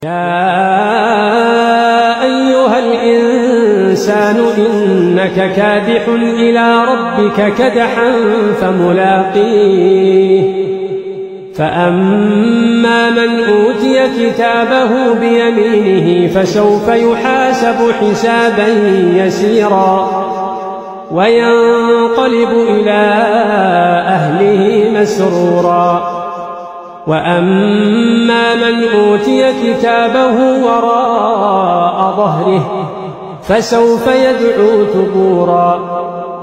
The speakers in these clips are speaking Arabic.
يا أيها الإنسان إنك كادح إلى ربك كدحا فملاقيه فأما من أوتي كتابه بيمينه فسوف يحاسب حسابا يسيرا وينقلب إلى أهله مسرورا وأما من أوتي كتابه وراء ظهره فسوف يدعو ثبورا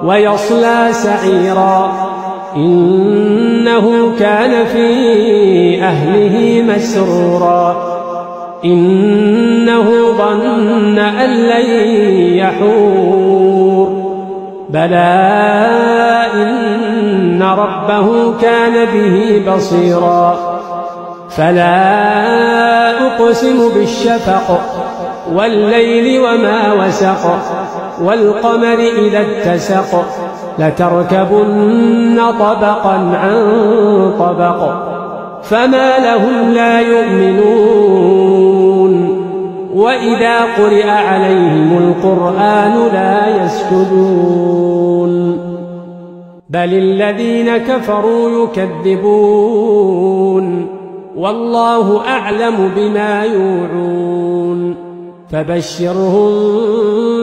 ويصلى سعيرا إنه كان في أهله مسرورا إنه ظن أن لن يحور بلى إن ربه كان به بصيرا فلا أقسم بالشفق والليل وما وسق والقمر إذا اتسق لتركبن طبقا عن طبق فما لهم لا يؤمنون وإذا قرئ عليهم القرآن لا يسجدون بل الذين كفروا يكذبون والله أعلم بما يوعون فبشرهم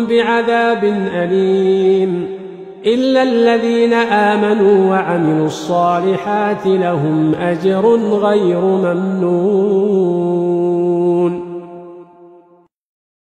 بعذاب أليم إلا الذين آمنوا وعملوا الصالحات لهم أجر غير ممنون.